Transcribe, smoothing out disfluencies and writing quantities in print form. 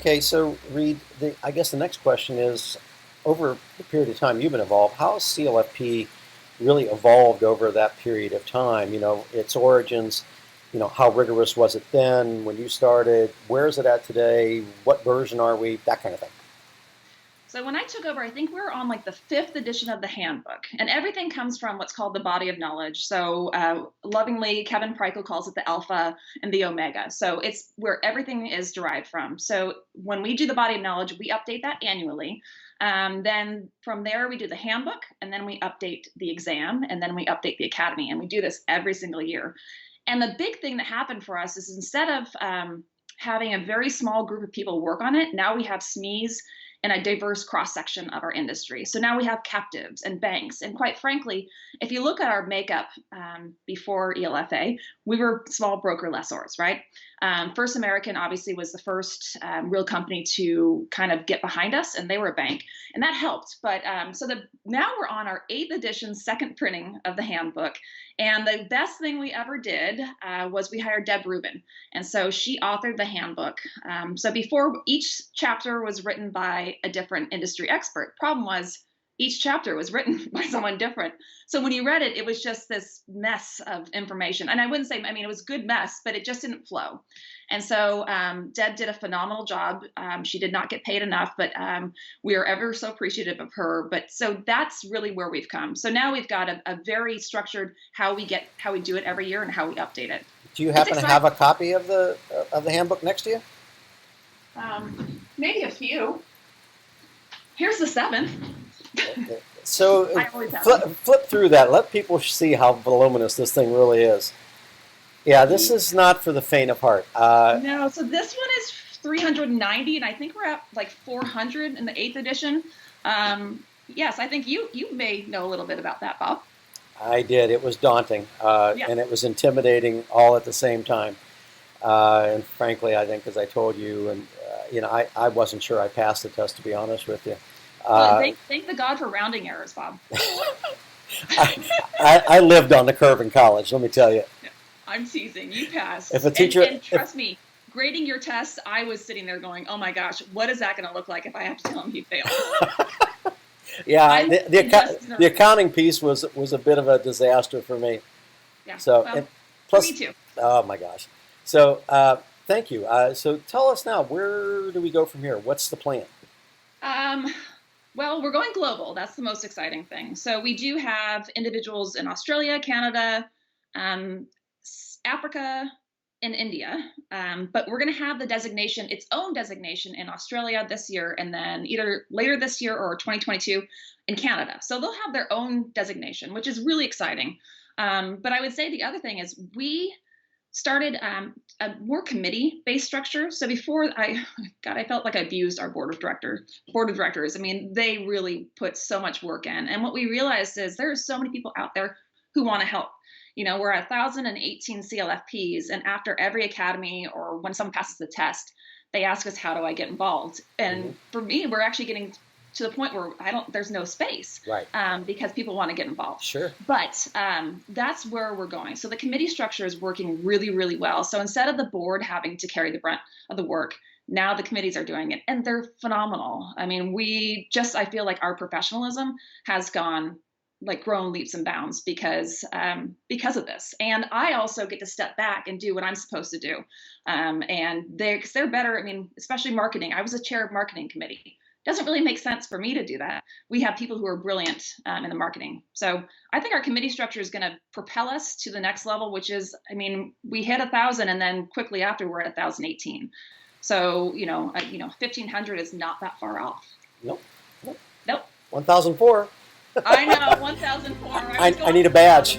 Okay, so Reed, I guess the next question is, over the period of time you've been involved, how has CLFP really evolved over that period of time? Its origins, how rigorous was it then when you started? Where is it at today? What version are we? That kind of thing. So when I took over, I think we're on like the fifth edition of the handbook, and everything comes from what's called the body of knowledge. So lovingly, Kevin Prykel calls it the alpha and the omega. So it's where everything is derived from. So when we do the body of knowledge, we update that annually. Then from there, we do the handbook, and then we update the exam, and then we update the academy, and we do this every single year. And the big thing that happened for us is instead of having a very small group of people work on it, now we have SMEs and a diverse cross section of our industry. So now we have captives and banks. And quite frankly, if you look at our makeup before ELFA, we were small broker lessors, right? First American obviously was the first real company to kind of get behind us, and they were a bank, and that helped. But now we're on our eighth edition, second printing of the handbook, and the best thing we ever did was we hired Deb Rubin, and so she authored the handbook. So before, each chapter was written by a different industry expert. Problem was, each chapter was written by someone different. So when you read it, it was just this mess of information. And I wouldn't say, I mean, it was a good mess, but it just didn't flow. And so Deb did a phenomenal job. She did not get paid enough, but we are ever so appreciative of her. But so that's really where we've come. So now we've got a very structured how we do it every year and how we update it. Do you It's happen to exciting. have a copy of the handbook next to you? Maybe a few. Here's the seventh. So I always have flip through that. Let people see how voluminous this thing really is. Yeah, this is not for the faint of heart. No, so this one is 390, and I think we're at like 400 in the eighth edition. Yes, I think you may know a little bit about that, Bob. I did. It was daunting, Yeah. and it was intimidating all at the same time. And frankly, I think, as I told you, and I wasn't sure I passed the test, to be honest with you. Well, thank the God for rounding errors, Bob. I lived on the curve in college. Let me tell you. I'm teasing. You passed. If a teacher, and trust me, grading your tests, I was sitting there going, "Oh my gosh, what is that going to look like if I have to tell him he failed?" yeah, I'm the accounting piece was a bit of a disaster for me. Yeah. So, Well, and plus, me too. oh my gosh. So, thank you. So, tell us now, where do we go from here? What's the plan? Um, well, we're going global. That's the most exciting thing. So we do have individuals in Australia, Canada, um, Africa, and India. But we're going to have the designation, its own designation in Australia this year, and then either later this year or 2022 in Canada. So they'll have their own designation, which is really exciting. But I would say the other thing is we started a more committee-based structure. So before I felt like I abused our board of directors. I mean, they really put so much work in. And what we realized is there are so many people out there who want to help. We're at 1,018 CLFPs, and after every academy or when someone passes the test, they ask us, how do I get involved? Mhm. And for me, we're actually getting to the point where there's no space, Right. because people want to get involved. Sure. But that's where we're going. So the committee structure is working really, really well. So instead of the board having to carry the brunt of the work, now the committees are doing it, and they're phenomenal. I mean, I feel like our professionalism has grown leaps and bounds because of this. And I also get to step back and do what I'm supposed to do. And they're better. I mean, especially marketing. I was a chair of marketing committee. Doesn't really make sense for me to do that. We have people who are brilliant in the marketing. So I think our committee structure is going to propel us to the next level, which is, I mean, we hit 1,000, and then quickly after we're at 1,018. So 1,500 is not that far off. Nope. Nope. Nope. 1,004. I know, 1,004. I need a badge.